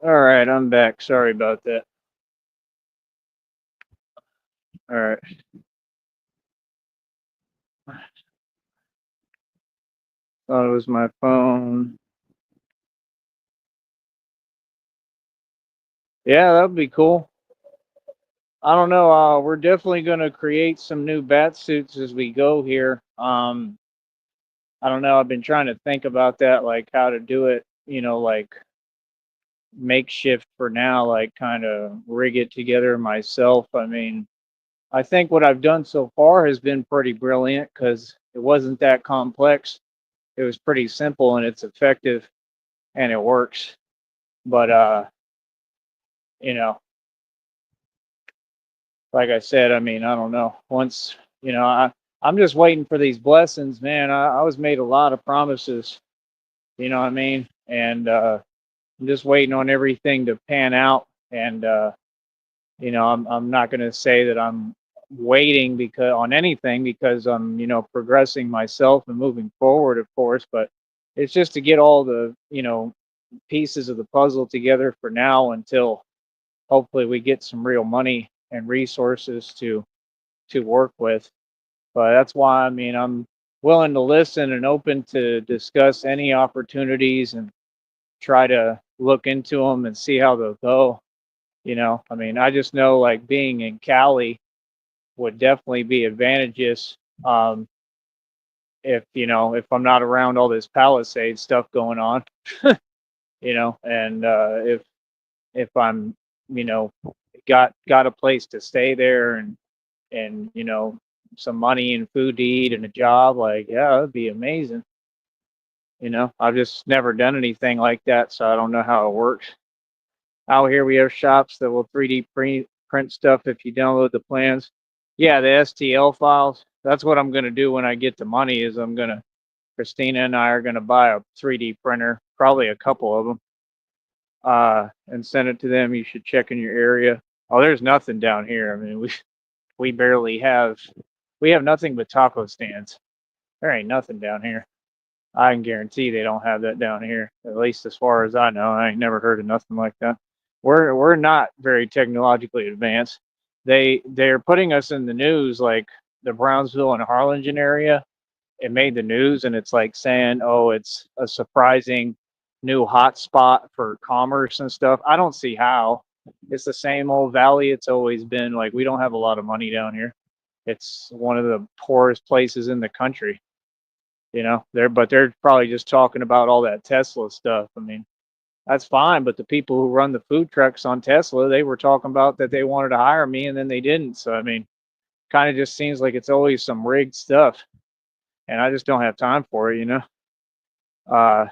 All right, I'm back. Sorry about that. All right. Thought it was my phone. Yeah, that would be cool. I don't know. We're definitely going to create some new bat suits as we go here. I don't know. I've been trying to think about that, like how to do it, like makeshift for now, like kind of rig it together myself. I mean, I think what I've done so far has been pretty brilliant because it wasn't that complex. It was pretty simple and it's effective and it works. But you know, like I said, I mean, I don't know. Once, I'm just waiting for these blessings, man. I was made a lot of promises, you know what I mean? And I'm just waiting on everything to pan out. And I'm not going to say that I'm waiting because on anything because I'm, progressing myself and moving forward, of course. But it's just to get all the, pieces of the puzzle together for now until hopefully we get some real money and resources to work with. But that's why I mean I'm willing to listen and open to discuss any opportunities and try to look into them and see how they'll go. I mean, I just know like being in Cali would definitely be advantageous um, if I'm not around all this Palisade stuff going on, and if I'm you know got a place to stay there and some money and food to eat and a job, like yeah, that'd be amazing. I've just never done anything like that, so I don't know how it works. Out here we have shops that will 3D print stuff if you download the plans. Yeah, the STL files. That's what I'm gonna do when I get the money. Is I'm gonna Christina and I are gonna buy a 3D printer, probably a couple of them, and send it to them. You should check in your area. Oh, there's nothing down here. I mean, we barely have we have nothing but taco stands. There ain't nothing down here. I can guarantee they don't have that down here. At least as far as I know, I ain't never heard of nothing like that. We're not very technologically advanced. They're putting us in the news like the Brownsville and Harlingen area. It made the news and it's like saying, "Oh, it's a surprising new hotspot for commerce and stuff." I don't see how. It's the same old valley it's always been. Like we don't have a lot of money down here. It's one of the poorest places in the country. They're probably just talking about all that Tesla stuff. I mean, that's fine, but the people who run the food trucks on Tesla, they were talking about that they wanted to hire me and then they didn't. So I mean, kind of just seems like it's always some rigged stuff, and I just don't have time for it. Uh,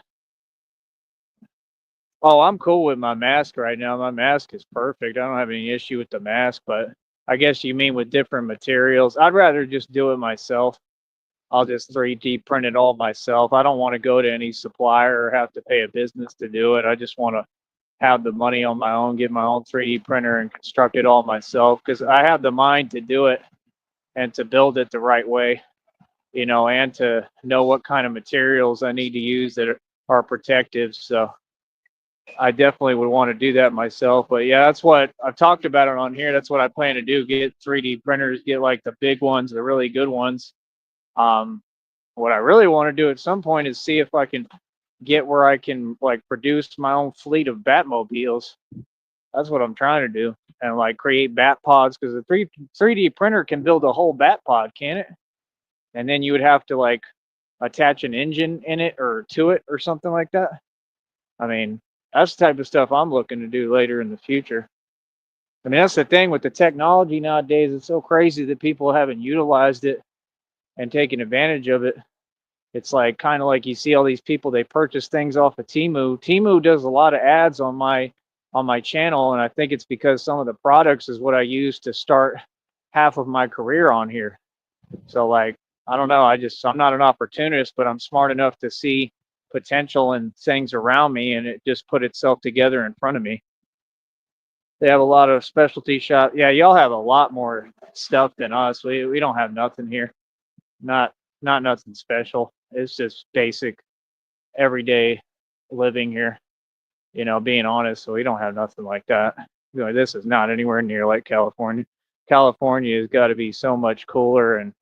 oh, I'm cool with my mask right now. My mask is perfect. I don't have any issue with the mask, but I guess you mean with different materials. I'd rather just do it myself. I'll just 3D print it all myself. I don't want to go to any supplier or have to pay a business to do it. I just want to have the money on my own, get my own 3D printer and construct it all myself because I have the mind to do it and to build it the right way, and to know what kind of materials I need to use that are protective. So I definitely would want to do that myself. But yeah, that's what I've talked about it on here. That's what I plan to do: get 3D printers, get like the big ones, the really good ones. Um, what I really want to do at some point is see if I can get where I can like produce my own fleet of Batmobiles. That's what I'm trying to do, and like create bat pods because the 3D printer can build a whole bat pod, can it? And then you would have to like attach an engine in it or to it or something like that. I mean, that's the type of stuff I'm looking to do later in the future. I mean, that's the thing with the technology nowadays. It's so crazy that people haven't utilized it and taken advantage of it. It's like kind of like you see all these people they purchase things off of Timu. Timu does a lot of ads on my channel, and I think it's because some of the products is what I use to start half of my career on here. So like I don't know, I'm not an opportunist, but I'm smart enough to see potential in things around me, and it just put itself together in front of me. They have a lot of specialty shop. Yeah, y'all have a lot more stuff than us. We don't have nothing here. Not not nothing special. It's just basic everyday living here. Being honest, so we don't have nothing like that. This is not anywhere near like California. California has got to be so much cooler and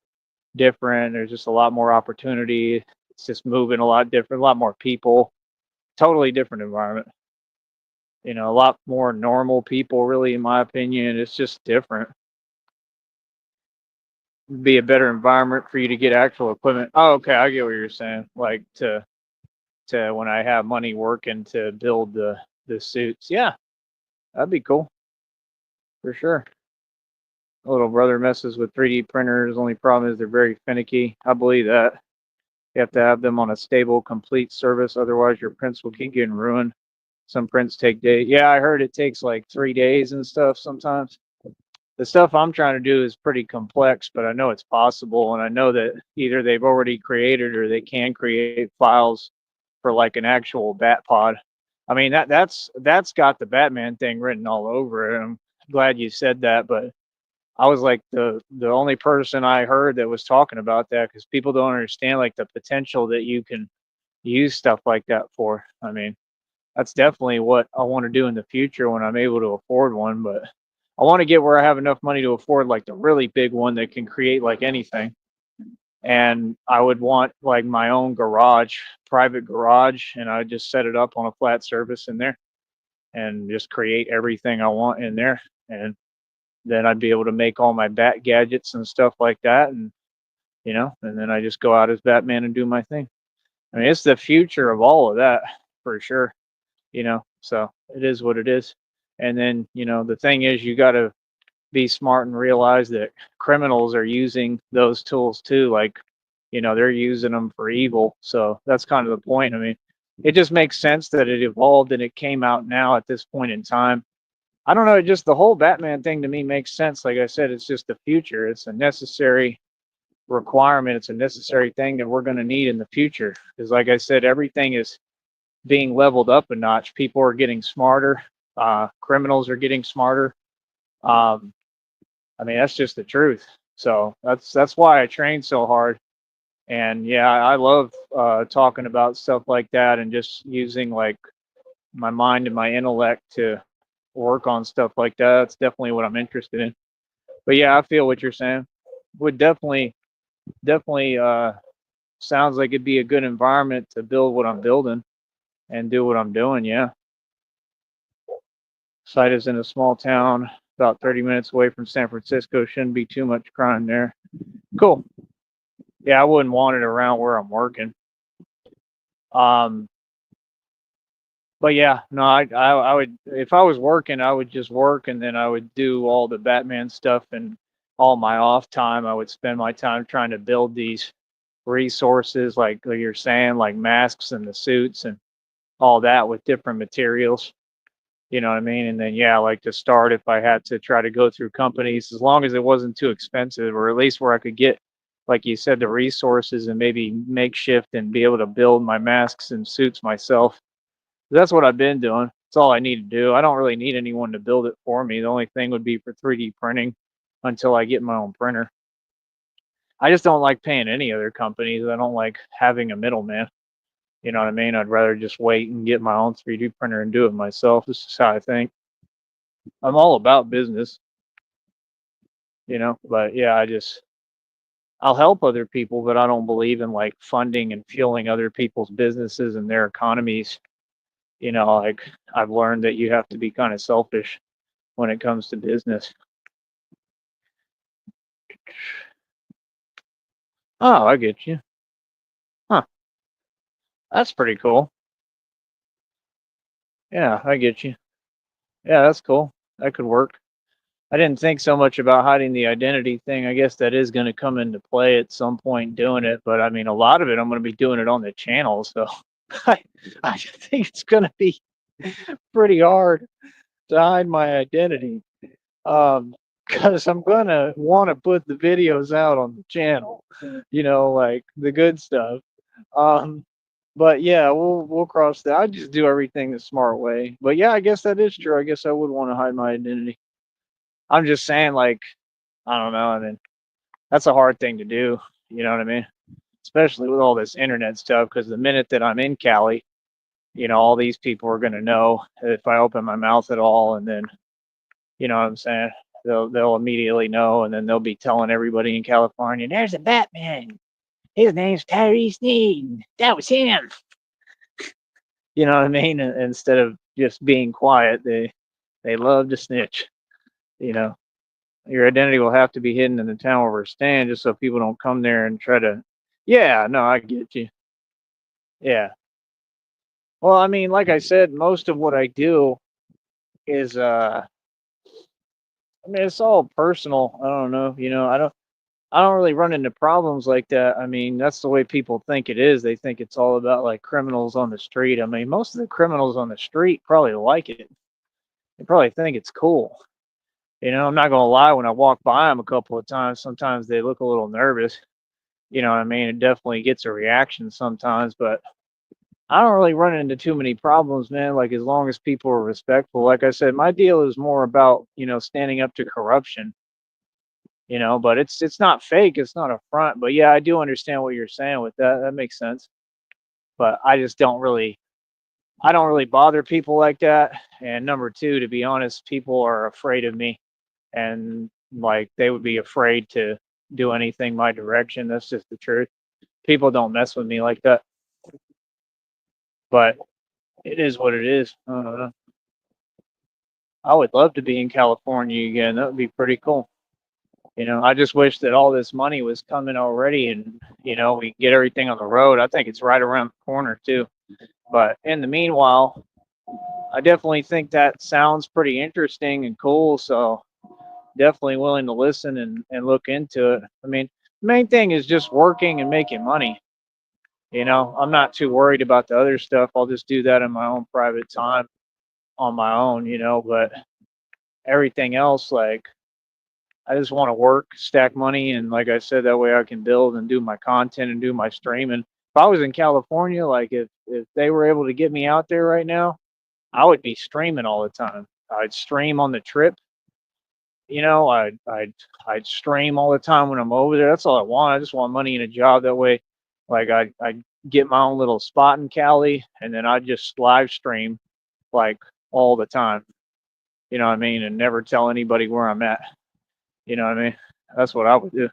different. There's just a lot more opportunity. It's just moving a lot different, a lot more people, totally different environment. A lot more normal people, really, in my opinion. It's just different. Be a better environment for you to get actual equipment. Oh, okay, I get what you're saying. Like to when I have money working to build the suits. Yeah, that'd be cool for sure. Little brother messes with 3D printers. Only problem is they're very finicky. I believe that. You have to have them on a stable, complete service. Otherwise, your prints will keep getting ruined. Some prints take days. Yeah, I heard it takes like 3 days and stuff sometimes. The stuff I'm trying to do is pretty complex, but I know it's possible. And I know that either they've already created or they can create files for like an actual bat pod. I mean, that's got the Batman thing written all over it. I'm glad you said that, but I was like the only person I heard that was talking about that because people don't understand like the potential that you can use stuff like that for. I mean, that's definitely what I want to do in the future when I'm able to afford one. But I want to get where I have enough money to afford like the really big one that can create like anything. And I would want like my own garage, private garage, and I would just set it up on a flat surface in there and just create everything I want in there. And then I'd be able to make all my bat gadgets and stuff like that. And then I just go out as Batman and do my thing. I mean, it's the future of all of that for sure. So it is what it is. And then, the thing is, you got to be smart and realize that criminals are using those tools too. Like, they're using them for evil. So that's kind of the point. I mean, it just makes sense that it evolved and it came out now at this point in time. I don't know, just the whole Batman thing to me makes sense. Like I said, it's just the future. It's a necessary requirement. It's a necessary thing that we're going to need in the future. Because, like I said, everything is being leveled up a notch. People are getting smarter. Criminals are getting smarter. Um, I mean, that's just the truth. So that's why I train so hard. And yeah, I love talking about stuff like that and just using like my mind and my intellect to work on stuff like that. That's definitely what I'm interested in. But yeah, I feel what you're saying. Would definitely sounds like it'd be a good environment to build what I'm building and do what I'm doing. Yeah. Site is in a small town, about 30 minutes away from San Francisco. Shouldn't be too much crime there. Cool. Yeah, I wouldn't want it around where I'm working. Um, but yeah, no, I would if I was working, I would just work and then I would do all the Batman stuff and all my off time. I would spend my time trying to build these resources, like you're saying, like masks and the suits and all that with different materials. You know what I mean? And then yeah, like to start if I had to try to go through companies, as long as it wasn't too expensive, or at least where I could get, like you said, the resources and maybe makeshift and be able to build my masks and suits myself. That's what I've been doing. That's all I need to do. I don't really need anyone to build it for me. The only thing would be for 3D printing until I get my own printer. I just don't like paying any other companies. I don't like having a middleman. You know what I mean? I'd rather just wait and get my own 3D printer and do it myself. This is how I think. I'm all about business, but yeah, I'll help other people, but I don't believe in like funding and fueling other people's businesses and their economies. Like I've learned that you have to be kind of selfish when it comes to business. Oh, I get you. Huh. That's pretty cool. Yeah, I get you. Yeah, that's cool. That could work. I didn't think so much about hiding the identity thing. I guess that is going to come into play at some point doing it, but I mean, a lot of it I'm going to be doing it on the channel, so I, I think it's going to be pretty hard to hide my identity. Because I'm going to want to put the videos out on the channel, like the good stuff. Um, but yeah, we'll cross that. I just do everything the smart way. But yeah, I guess that is true. I guess I would want to hide my identity. I'm just saying, like, I don't know. I mean, that's a hard thing to do. You know what I mean? Especially with all this internet stuff. Because the minute that I'm in Cali, all these people are gonna know if I open my mouth at all, and then you know what I'm saying. They'll immediately know, and then they'll be telling everybody in California, "There's a Batman. His name's Tyree Sneed. That was him." You know what I mean? Instead of just being quiet, they love to snitch. You know, your identity will have to be hidden in the town where we're staying, just so people don't come there and try to. Yeah, no, I get you. Yeah. Well, I mean, like I said, most of what I do is, I mean, it's all personal. I don't know. I don't really run into problems like that. I mean, that's the way people think it is. They think it's all about like criminals on the street. I mean, most of the criminals on the street probably like it. They probably think it's cool. I'm not gonna lie. When I walk by them a couple of times, sometimes they look a little nervous. You know what I mean? It definitely gets a reaction sometimes, but I don't really run into too many problems, man. Like as long as people are respectful. Like I said, my deal is more about standing up to corruption. But it's not fake. It's not a front. But yeah, I do understand what you're saying with that. That makes sense. But I just don't really. I don't really bother people like that. And number two, to be honest, people are afraid of me, and like they would be afraid to do anything my direction. That's just the truth. People don't mess with me like that. But it is what it is. I would love to be in California again. That would be pretty cool. I just wish that all this money was coming already, and we get everything on the road. I think it's right around the corner too. But in the meanwhile, I definitely think that sounds pretty interesting and cool. So definitely willing to listen and look into it. I mean, the main thing is just working and making money. I'm not too worried about the other stuff. I'll just do that in my own private time on my own, but everything else, like, I just want to work, stack money, and like I said, that way I can build and do my content and do my streaming. If I was in California, like if they were able to get me out there right now, I would be streaming all the time. I'd stream on the trip. I'd stream all the time when I'm over there. That's all I want. I just want money and a job. That way, like I get my own little spot in Cali, and then I just live stream like all the time. You know what I mean? And never tell anybody where I'm at. You know what I mean? That's what I would do.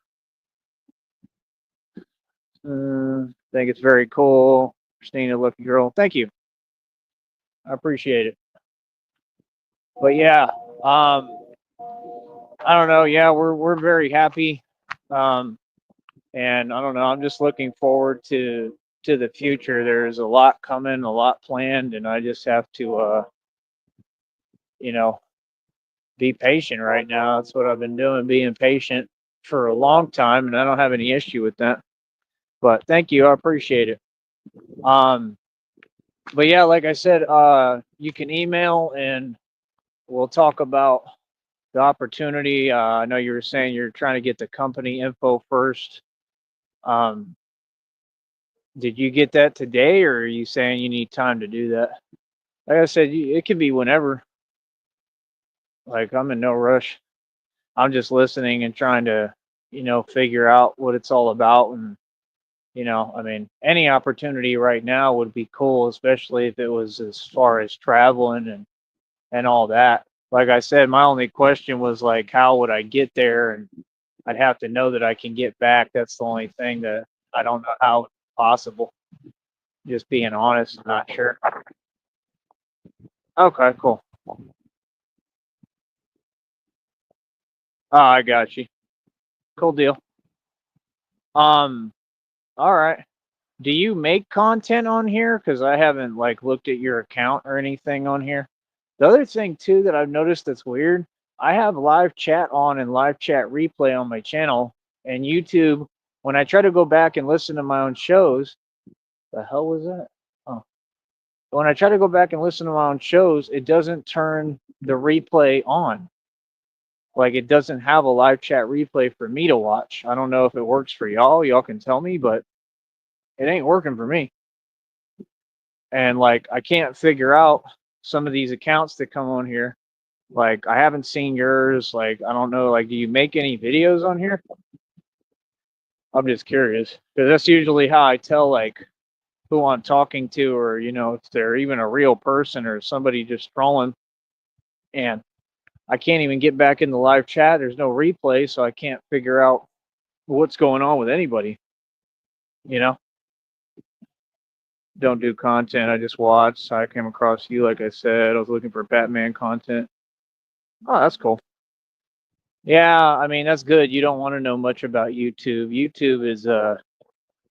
Think it's very cool. Christina, lucky girl. Thank you. I appreciate it. But yeah, I don't know. Yeah, we're very happy. Um, and I don't know. I'm just looking forward to the future. There's a lot coming, a lot planned, and I just have to you know, be patient right now. That's what I've been doing, being patient for a long time, and I don't have any issue with that. But thank you, I appreciate it. Um, but yeah, like I said, you can email and we'll talk about the opportunity. I know you were saying you're trying to get the company info first. Um, did you get that today, or are you saying you need time to do that? Like I said, it could be whenever. Like I'm in no rush. I'm just listening and trying to, figure out what it's all about. And, I mean, any opportunity right now would be cool, especially if it was as far as traveling and all that. Like I said, my only question was like, how would I get there? And I'd have to know that I can get back. That's the only thing that I don't know how it's possible. Just being honest, I'm not sure. Okay, cool. Oh, I got you. Cool deal. Um, all right. Do you make content on here? Because I haven't like looked at your account or anything on here. The other thing too that I've noticed that's weird, I have live chat on and live chat replay on my channel and YouTube. When I try to go back and listen to my own shows, the hell was that? Oh, when I try to go back and listen to my own shows, it doesn't turn the replay on. Like it doesn't have a live chat replay for me to watch. I don't know if it works for y'all. Y'all can tell me, but it ain't working for me. And like I can't figure out some of these accounts that come on here. Like I haven't seen yours. Like I don't know. Like, do you make any videos on here? I'm just curious because that's usually how I tell like who I'm talking to, or if they're even a real person or somebody just trolling. And I can't even get back in the live chat. There's no replay, so I can't figure out what's going on with anybody. You know, don't do content. I just watch. I came across you, like I said. I was looking for Batman content. Oh, that's cool. Yeah, I mean that's good. You don't want to know much about YouTube. YouTube is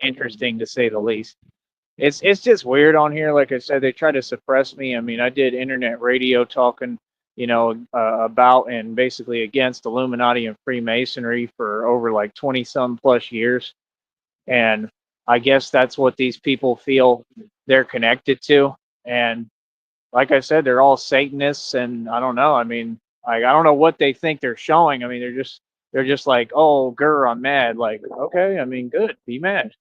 interesting to say the least. It's just weird on here. Like I said, they try to suppress me. I mean, I did internet radio talking, about and basically against Illuminati and Freemasonry for over like 20 some plus years. And I guess that's what these people feel they're connected to. And like I said, they're all Satanists, and I don't know. I mean, I don't know what they think they're showing. I mean, they're just like, oh, grr, I'm mad. Like, okay, I mean, good, be mad.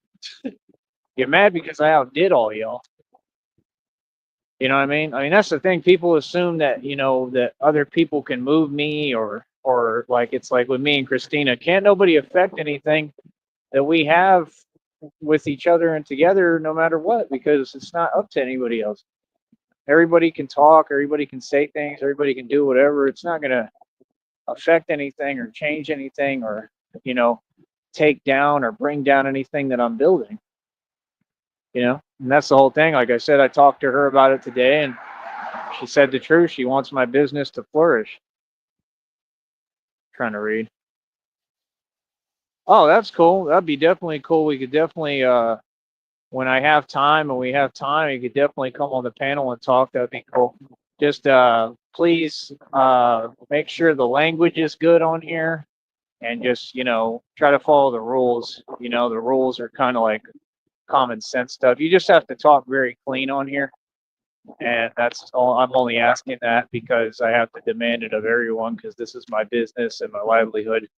Get mad because I outdid all y'all. You know what I mean? I mean, that's the thing. People assume that that other people can move me, or like it's like with me and Christina. Can't nobody affect anything that we have with each other and together, no matter what, because it's not up to anybody else. Everybody can talk, everybody can say things, everybody can do whatever. It's not going to affect anything or change anything or, you know, take down or bring down anything that I'm building. And that's the whole thing. Like I said, I talked to her about it today, and she said the truth. She wants my business to flourish. Trying to read. Oh, that's cool. That'd be definitely cool. We could definitely, when I have time and we have time, you could definitely come on the panel and talk. That'd be cool. Just please make sure the language is good on here, and just try to follow the rules. The rules are kind of like common sense stuff. You just have to talk very clean on here, and that's all. I'm only asking that because I have to demand it of everyone because this is my business and my livelihood.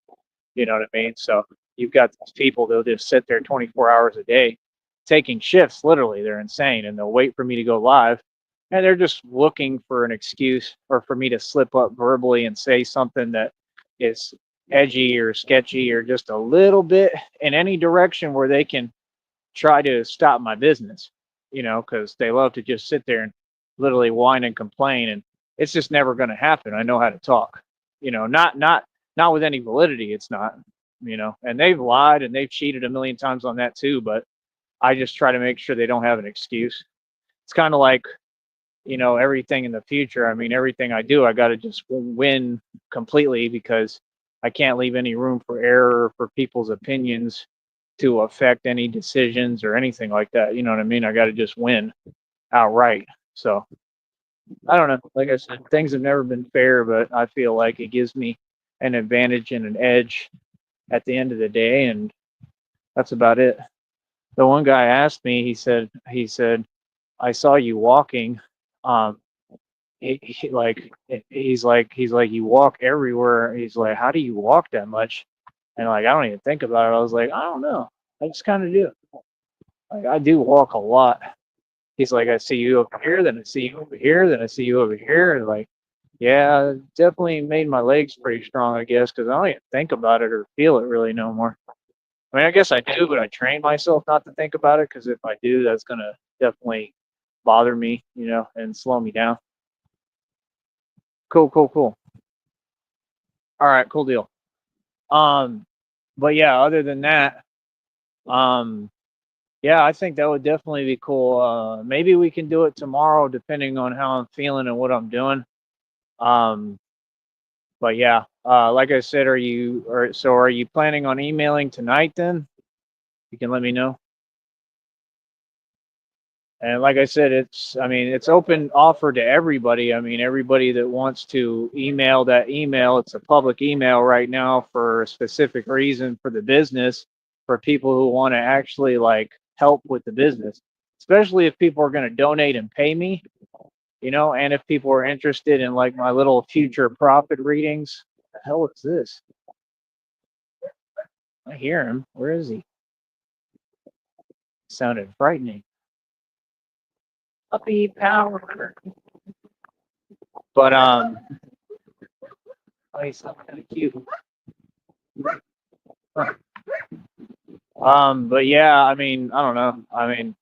You know what I mean? So you've got these people, they'll just sit there 24 hours a day taking shifts. Literally, they're insane, and they'll wait for me to go live, and they're just looking for an excuse or for me to slip up verbally and say something that is edgy or sketchy or just a little bit in any direction where they can try to stop my business, because they love to just sit there and literally whine and complain, and it's just never going to happen. I know how to talk, not with any validity. It's not. And they've lied and they've cheated a million times on that too, but I just try to make sure they don't have an excuse. It's kind of like, everything in the future. I mean, everything I do, I got to just win completely because I can't leave any room for error for people's opinions to affect any decisions or anything like that. You know what I mean? I got to just win outright. So I don't know. Like I said, things have never been fair, but I feel like it gives me an advantage and an edge at the end of the day, and that's about it. The one guy asked me, he said, I saw you walking. Um, he's like, you walk everywhere. He's like, how do you walk that much? And like, I don't even think about it. I was like, I don't know. I just kind of do. Like, I do walk a lot. He's like, I see you over here, then I see you over here, then I see you over here. And like, yeah, definitely made my legs pretty strong, I guess, because I don't even think about it or feel it really no more. I mean, I guess I do, but I train myself not to think about it because if I do, that's gonna definitely bother me, and slow me down. Cool, cool, cool. All right, cool deal. Um, but yeah, other than that, um, yeah, I think that would definitely be cool. Maybe we can do it tomorrow, depending on how I'm feeling and what I'm doing. Um, but yeah, like I said, are you planning on emailing tonight? Then you can let me know. And like I said, it's open offer to everybody. I mean, everybody that wants to email that email, it's a public email right now for a specific reason for the business, for people who want to actually like help with the business, especially if people are going to donate and pay me, and if people are interested in like my little future profit readings. What the hell is this? I hear him. Where is he? Sounded frightening. Puppy power. But oh, he's kind of cute. But yeah, I mean, I don't know. I mean,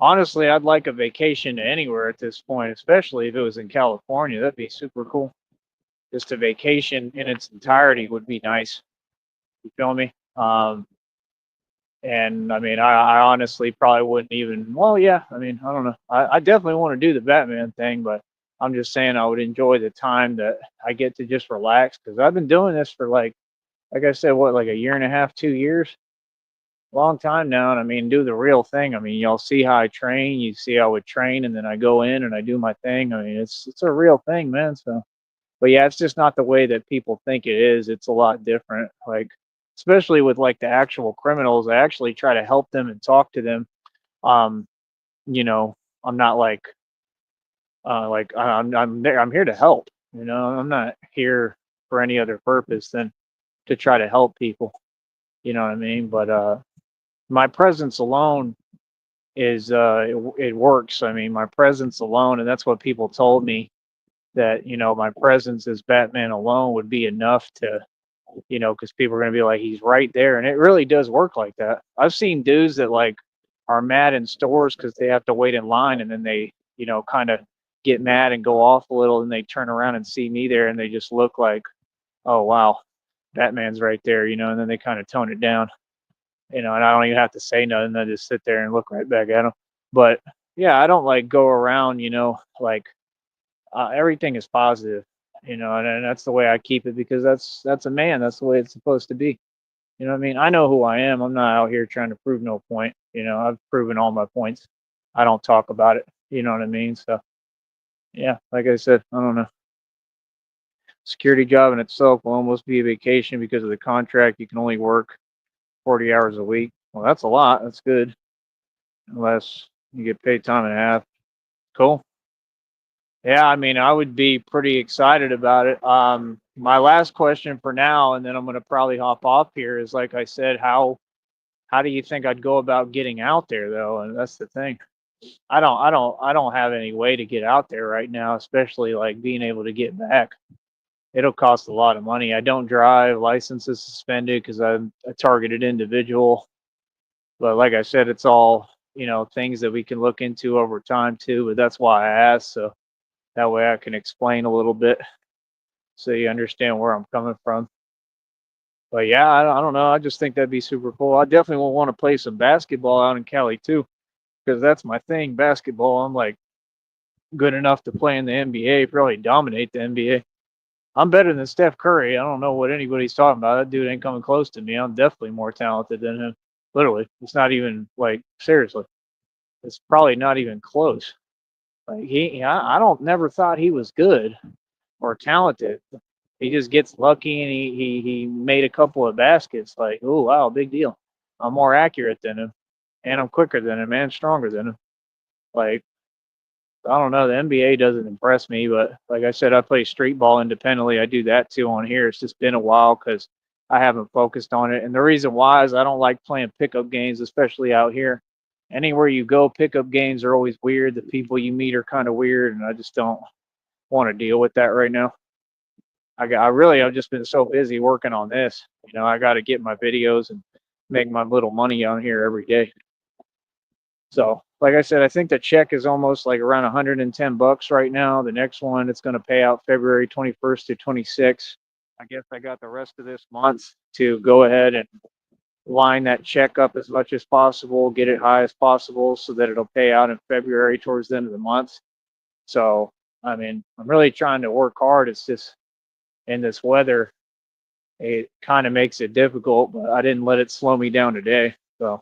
Honestly, I'd like a vacation to anywhere at this point, especially if it was in California. That'd be super cool. Just a vacation in its entirety would be nice. You feel me? And I mean, I honestly probably wouldn't even. Well, yeah. I mean, I don't know. I definitely want to do the Batman thing, but I'm just saying I would enjoy the time that I get to just relax because I've been doing this for like I said, what, like a year and a half, 2 years, long time now. And I mean, do the real thing. I mean, y'all see how I train. You see how I would train, and then I go in and I do my thing. I mean, it's a real thing, man. So, but yeah, it's just not the way that people think it is. It's a lot different. Like, especially with like the actual criminals, I actually try to help them and talk to them. Um, you know, I'm not like I'm there. I'm here to help. You know, I'm not here for any other purpose than to try to help people. You know what I mean? But my presence alone is it works. I mean, my presence alone, and that's what people told me, that my presence as Batman alone would be enough to, because people are going to be like, he's right there. And it really does work like that. I've seen dudes that like are mad in stores because they have to wait in line, and then they, kind of get mad and go off a little, and they turn around and see me there, and they just look like, oh, wow, Batman's right there, and then they kind of tone it down, and I don't even have to say nothing. I just sit there and look right back at them. But yeah, I don't like go around, like everything is positive, and that's the way I keep it because that's a man. That's the way it's supposed to be. You know what I mean? I know who I am. I'm not out here trying to prove no point. I've proven all my points. I don't talk about it. You know what I mean? So yeah, like I said, I don't know. Security job in itself will almost be a vacation because of the contract. You can only work 40 hours a week. Well, that's a lot. That's good. Unless you get paid time and a half. Cool. Yeah, I mean, I would be pretty excited about it. My last question for now, and then I'm going to probably hop off here, is like I said, how do you think I'd go about getting out there though? And that's the thing. I don't have any way to get out there right now, especially like being able to get back. It'll cost a lot of money. I don't drive. License is suspended because I'm a targeted individual. But like I said, it's all things that we can look into over time too. But that's why I asked, so that way I can explain a little bit so you understand where I'm coming from. But yeah, I don't know. I just think that'd be super cool. I definitely will want to play some basketball out in Cali too, because that's my thing. Basketball. I'm like good enough to play in the NBA, probably dominate the NBA. I'm better than Steph Curry. I don't know what anybody's talking about. That dude ain't coming close to me. I'm definitely more talented than him. Literally, it's not even like seriously. It's probably not even close. Like I don't never thought he was good or talented. He just gets lucky, and he made a couple of baskets. Like, oh wow, big deal. I'm more accurate than him, and I'm quicker than him, and stronger than him. Like, I don't know, the NBA doesn't impress me, but like I said, I play street ball independently. I do that too on here. It's just been a while because I haven't focused on it, and the reason why is I don't like playing pickup games, especially out here. Anywhere you go, pickup games are always weird. The people you meet are kind of weird, and I just don't want to deal with that right now. I've just been so busy working on this. I got to get my videos and make my little money on here every day. So, like I said, I think the check is almost like around 110 bucks right now. The next one, it's going to pay out February 21st to 26th. I guess I got the rest of this month to go ahead and line that check up as much as possible, get it high as possible so that it'll pay out in February towards the end of the month. So, I mean, I'm really trying to work hard. It's just in this weather, it kind of makes it difficult, but I didn't let it slow me down today. So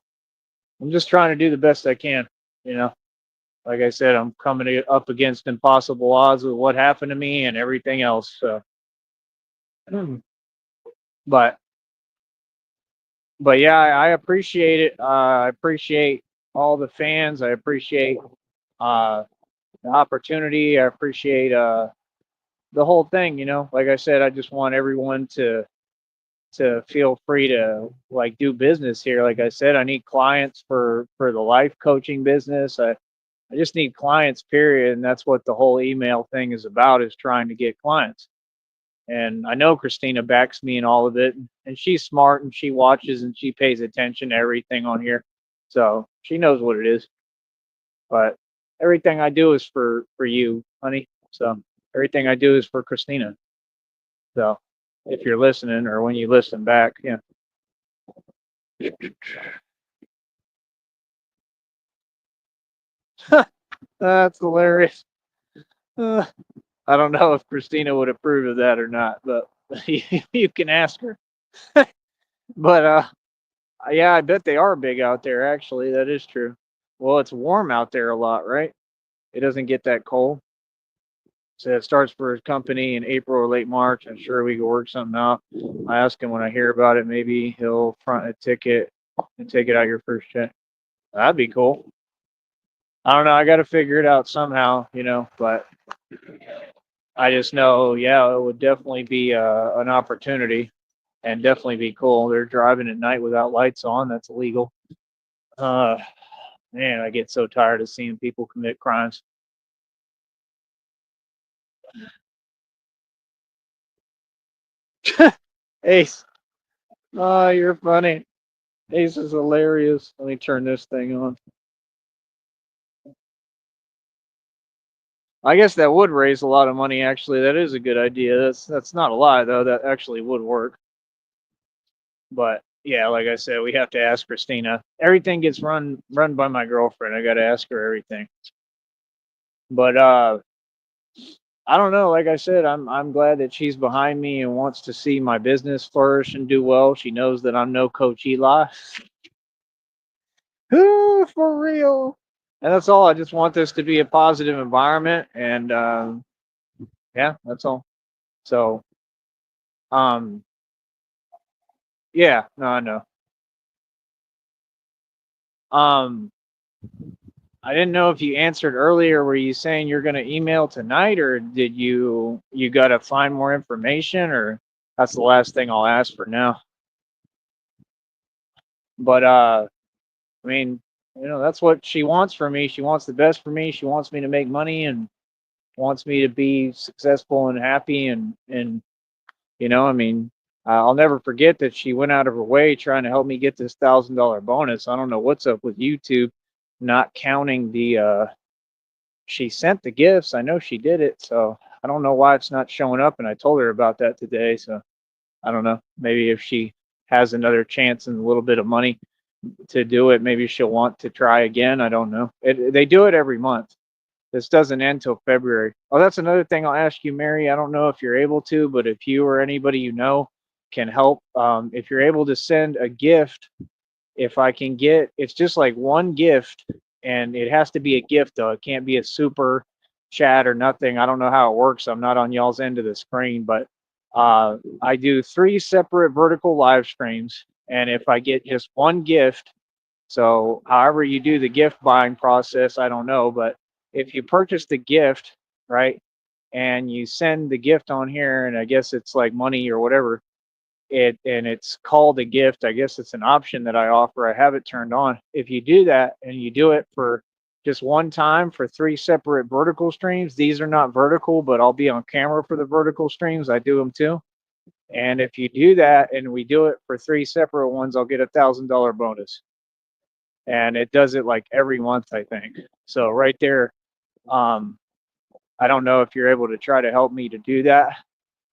I'm just trying to do the best I can. You know, like I said, I'm coming up against impossible odds with what happened to me and everything else. So, but yeah, I appreciate it. I appreciate all the fans. I appreciate uh, the opportunity. I appreciate the whole thing. Like I said, I just want everyone to feel free to like do business here. Like I said, I need clients for the life coaching business. I just need clients, period. And that's what the whole email thing is about, is trying to get clients. And I know Christina backs me in all of it. And she's smart, and she watches and she pays attention to everything on here. So she knows what it is. But everything I do is for you, honey. So everything I do is for Christina. So if you're listening or when you listen back, yeah. That's hilarious. Uh, I don't know if Christina would approve of that or not, but you can ask her. But yeah, I bet they are big out there. Actually, that is true. Well, it's warm out there a lot, right? It doesn't get that cold. So it starts for his company in April or late March. I'm sure we can work something out. I ask him when I hear about it. Maybe he'll front a ticket and take it out your first check. That'd be cool. I don't know. I got to figure it out somehow, But I just know, yeah, it would definitely be an opportunity and definitely be cool. They're driving at night without lights on. That's illegal. Uh, Man, I get so tired of seeing people commit crimes. Ace, oh, you're funny. Ace is hilarious. Let me turn this thing on. I guess that would raise a lot of money. Actually, that is a good idea. That's not a lie though. That actually would work. But yeah, like I said, we have to ask Christina. Everything gets run by my girlfriend. I got to ask her everything. But I don't know. Like I said, I'm glad that she's behind me and wants to see my business flourish and do well. She knows that I'm no Coach Eli. Ooh, for real. And that's all. I just want this to be a positive environment, and yeah, that's all. So, um, yeah, no, I know. Um, I didn't know if you answered earlier. Were you saying you're going to email tonight, or did you got to find more information, or that's the last thing I'll ask for now. But I mean, that's what she wants from me. She wants the best for me. She wants me to make money and wants me to be successful and happy and I mean, I'll never forget that she went out of her way trying to help me get this $1,000 bonus. I don't know what's up with YouTube not counting the she sent the gifts. I know she did it, so I don't know why it's not showing up, and I told her about that today, so I don't know. Maybe if she has another chance and a little bit of money to do it, maybe she'll want to try again. I don't know. They do it every month. This doesn't end till February. Oh, that's another thing I'll ask you, Mary. I don't know if you're able to, but if you or anybody you know can help, if you're able to send a gift, if I can get, it's just like one gift, and it has to be a gift though. It can't be a super chat or nothing. I don't know how it works. I'm not on y'all's end of the screen, but I do 3 separate vertical live streams, and if I get just one gift, so, however you do the gift buying process, I don't know, but if you purchase the gift, right, and you send the gift on here, and I guess it's like money or whatever, it's called a gift. I guess it's an option that I offer. I have it turned on. If you do that and you do it for just one time for 3 separate vertical streams, these are not vertical, but I'll be on camera for the vertical streams. I do them too. And if you do that and we do it for 3 separate ones, I'll get $1,000 bonus, and it does it like every month, I think. So right there, um, I don't know if you're able to try to help me to do that.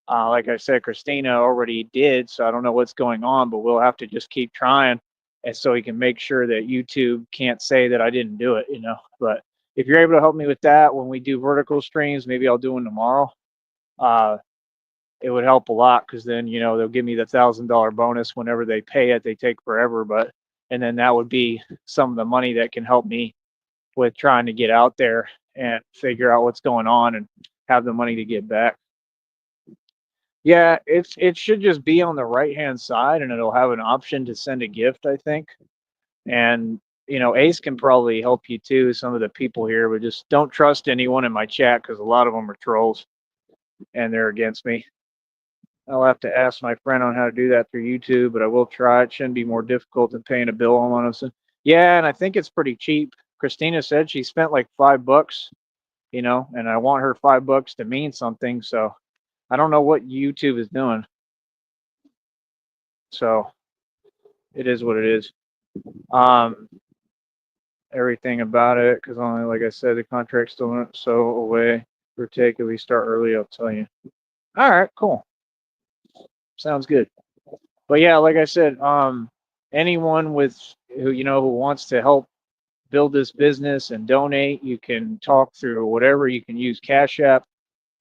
Like I said, Christina already did, so I don't know what's going on, but we'll have to just keep trying, and so we can make sure that YouTube can't say that I didn't do it. But if you're able to help me with that when we do vertical streams, maybe I'll do one tomorrow. Uh, it would help a lot because then they'll give me the $1,000 bonus whenever they pay it. They take forever, but and then that would be some of the money that can help me with trying to get out there and figure out what's going on and have the money to get back. Yeah, it should just be on the right hand side, and it'll have an option to send a gift, I think. And Ace can probably help you too. Some of the people here, but just don't trust anyone in my chat because a lot of them are trolls and they're against me. I'll have to ask my friend on how to do that through YouTube, but I will try. It shouldn't be more difficult than paying a bill on us. Yeah, and I think it's pretty cheap. Christina said she spent like $5, and I want her $5 to mean something. So I don't know what YouTube is doing. So it is what it is. Um, everything about it because only, like I said, the contract's still not so away. For take if we start early, I'll tell you. All right, cool. Sounds good. But yeah, like I said, anyone with who who wants to help build this business and donate, you can talk through whatever. You can use Cash App,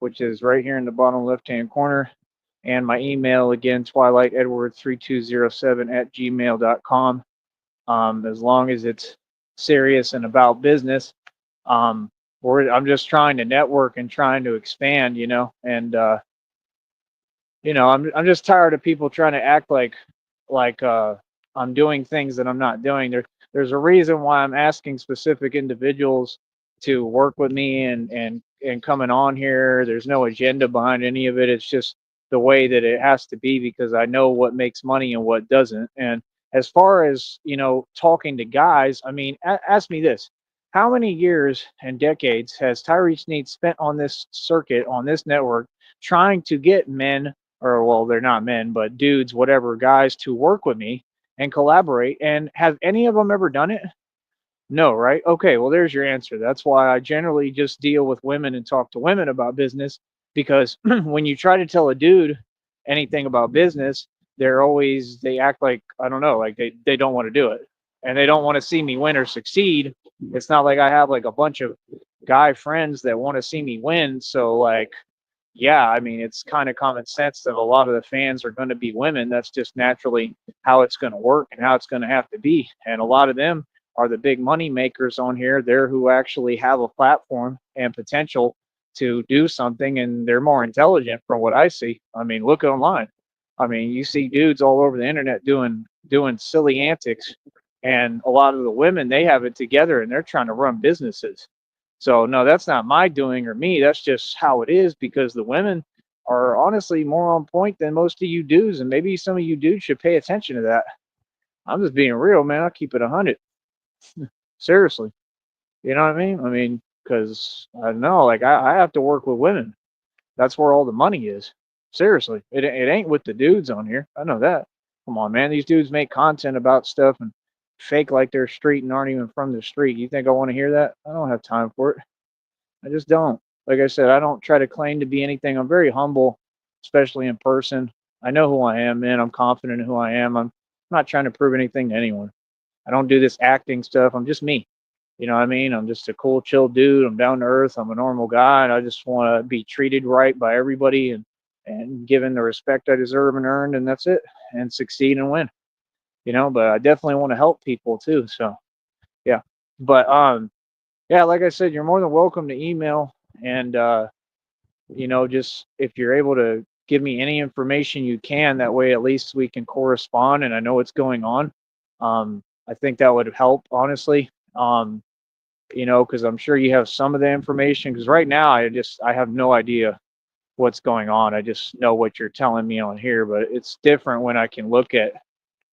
which is right here in the bottom left hand corner. And my email again, twilightedward3207 at gmail.com. As long as it's serious and about business. Um, I'm just trying to network and trying to expand, and I'm just tired of people trying to act like I'm doing things that I'm not doing. There's a reason why I'm asking specific individuals to work with me and coming on here. There's no agenda behind any of it. It's just the way that it has to be because I know what makes money and what doesn't. And as far as, talking to guys, I mean, ask me this. How many years and decades has Tyree Sneed spent on this circuit, on this network, trying to get men, or well, they're not men, but dudes, whatever, guys, to work with me and collaborate? And have any of them ever done it? No, right? Okay, well, there's your answer. That's why I generally just deal with women and talk to women about business because when you try to tell a dude anything about business, they act like, I don't know, like they don't want to do it and they don't want to see me win or succeed. It's not like I have like a bunch of guy friends that want to see me win. So, like, yeah, I mean, it's kind of common sense that a lot of the fans are going to be women. That's just naturally how it's going to work and how it's going to have to be. And a lot of them are the big money makers on here. They're who actually have a platform and potential to do something, and they're more intelligent from what I see. I mean, look online. I mean, you see dudes all over the internet doing silly antics, and a lot of the women, they have it together and they're trying to run businesses. So no, that's not my doing or me. That's just how it is because the women are honestly more on point than most of you dudes, and maybe some of you dudes should pay attention to that. I'm just being real, man. I'll keep it 100. Seriously. You know what I mean? I mean, because I know, like, I have to work with women. That's where all the money is. Seriously. It ain't with the dudes on here. I know that. Come on, man. These dudes make content about stuff and fake like they're street and aren't even from the street. You think I want to hear that? I don't have time for it. I just don't. Like I said, I don't try to claim to be anything. I'm very humble, especially in person. I know who I am, man. I'm confident in who I am. I'm not trying to prove anything to anyone. I don't do this acting stuff. I'm just me. You know what I mean? I'm just a cool, chill dude. I'm down to earth. I'm a normal guy, and I just want to be treated right by everybody and given the respect I deserve and earned, and that's it. And succeed and win. But I definitely want to help people too. So yeah. But yeah, like I said, you're more than welcome to email and just if you're able to give me any information you can, that way at least we can correspond and I know what's going on. I think that would help, honestly. Because I'm sure you have some of the information. Because right now, I have no idea what's going on. I just know what you're telling me on here, but it's different when I can look at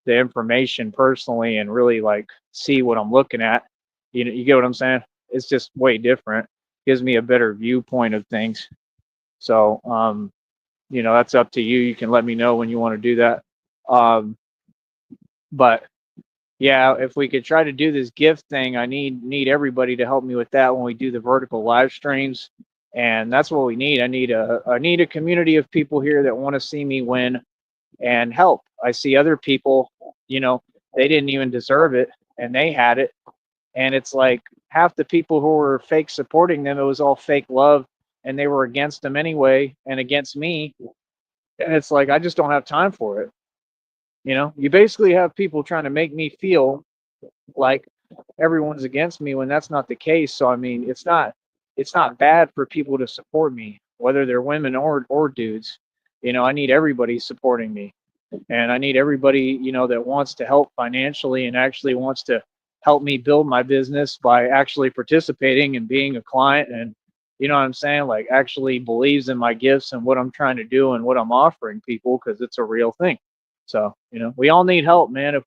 the information personally and really like see what I'm looking at. You get what I'm saying? It's just way different. Gives me a better viewpoint of things. So, that's up to you. You can let me know when you want to do that. But yeah, if we could try to do this gift thing, I need everybody to help me with that when we do the vertical live streams, and that's what we need. I need a community of people here that want to see me win and help. I see other people, they didn't even deserve it, and they had it, and it's like half the people who were fake supporting them, it was all fake love, and they were against them anyway and against me, and it's like I just don't have time for it. You basically have people trying to make me feel like everyone's against me when that's not the case. So I mean, it's not bad for people to support me, whether they're women or dudes. I need everybody supporting me, and I need everybody that wants to help financially and actually wants to help me build my business by actually participating and being a client, and what I'm saying, like actually believes in my gifts and what I'm trying to do and what I'm offering people because it's a real thing. So we all need help, man.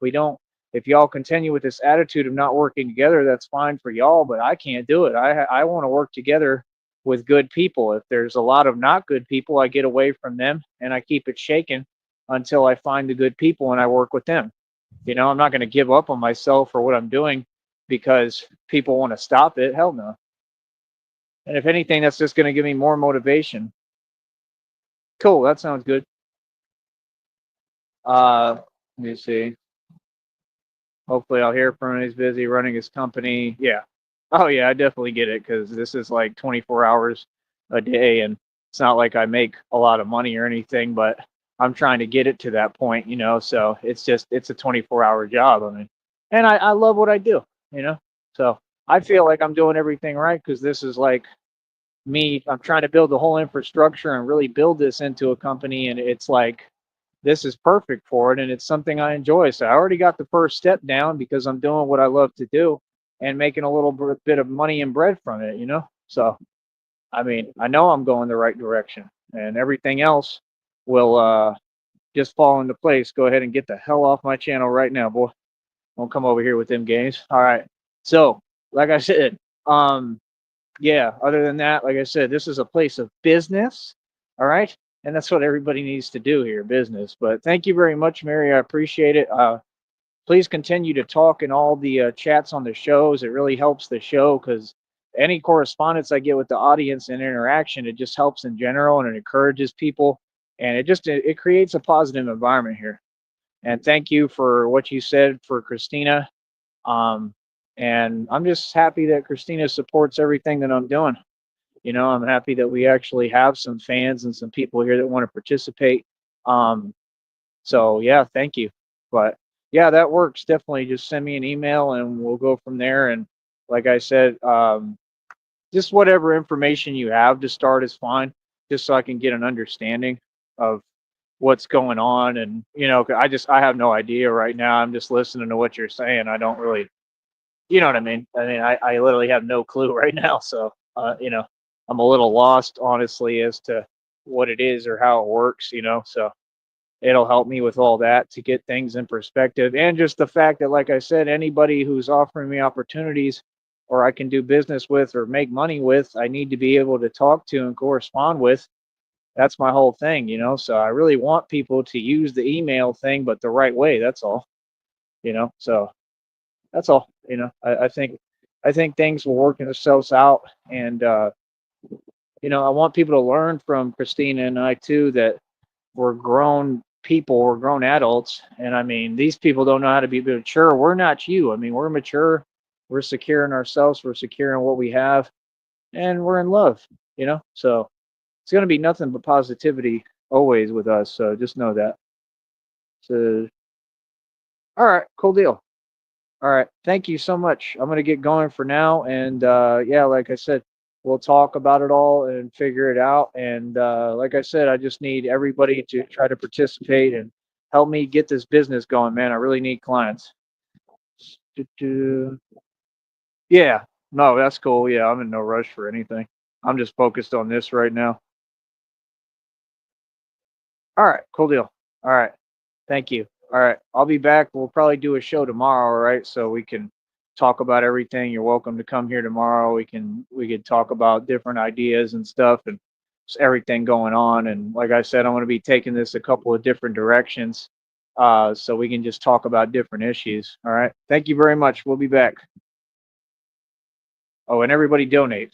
If y'all continue with this attitude of not working together, that's fine for y'all, but I can't do it. I want to work together with good people. If there's a lot of not good people, I get away from them and I keep it shaken until I find the good people and I work with them. I'm not going to give up on myself or what I'm doing because people want to stop it. Hell no. And if anything, that's just going to give me more motivation. Cool. That sounds good. Let me see. Hopefully, I'll hear from him. He's busy running his company. Yeah. Oh, yeah. I definitely get it because this is like 24 hours a day, and it's not like I make a lot of money or anything, but I'm trying to get it to that point, you know. So it's a 24-hour job. I mean, and I love what I do, you know. So I feel like I'm doing everything right because this is like me. I'm trying to build the whole infrastructure and really build this into a company, and it's like this is perfect for it, and it's something I enjoy. So I already got the first step down because I'm doing what I love to do and making a little bit of money and bread from it, you know. So I mean, I know I'm going the right direction, and everything else will just fall into place. Go ahead and get the hell off my channel right now, boy. Don't come over here with them games. All right. So, like I said, um, yeah, other than that, like I said, this is a place of business. All right. And that's what everybody needs to do here, business. But thank you very much, Mary. I appreciate it. Please continue to talk in all the chats on the shows. It really helps the show because any correspondence I get with the audience and interaction, it just helps in general and it encourages people. And it creates a positive environment here. And thank you for what you said for Christina. Um, and I'm just happy that Christina supports everything that I'm doing. You know, I'm happy that we actually have some fans and some people here that want to participate. Um, so yeah, thank you. But yeah, that works. Definitely just send me an email and we'll go from there. And like I said, just whatever information you have to start is fine, just so I can get an understanding of what's going on. And you know, I have no idea right now. I'm just listening to what you're saying. I don't really, you know what I mean? I literally have no clue right now. So, you know, I'm a little lost, honestly, as to what it is or how it works, you know. So it'll help me with all that to get things in perspective. And just the fact that, like I said, anybody who's offering me opportunities or I can do business with or make money with, I need to be able to talk to and correspond with. That's my whole thing, you know. So I really want people to use the email thing, but the right way. That's all, you know. So that's all. You know, I think things will work themselves out, and you know, I want people to learn from Christina and I too that we're grown people, we're grown adults, and I mean, these people don't know how to be mature. We're not you. I mean, we're mature. We're secure in ourselves. We're secure in what we have, and we're in love. You know, so it's gonna be nothing but positivity always with us. So just know that. So, all right, cool deal. All right. Thank you so much. I'm going to get going for now. And yeah, like I said, we'll talk about it all and figure it out. And like I said, I just need everybody to try to participate and help me get this business going, man. I really need clients. Yeah. No, that's cool. Yeah, I'm in no rush for anything. I'm just focused on this right now. All right. Cool deal. All right. Thank you. All right. I'll be back. We'll probably do a show tomorrow, all right? So we can talk about everything. You're welcome to come here tomorrow. We could talk about different ideas and stuff and just everything going on. And like I said, I'm going to be taking this a couple of different directions. So we can just talk about different issues. All right. Thank you very much. We'll be back. Oh, and everybody donate.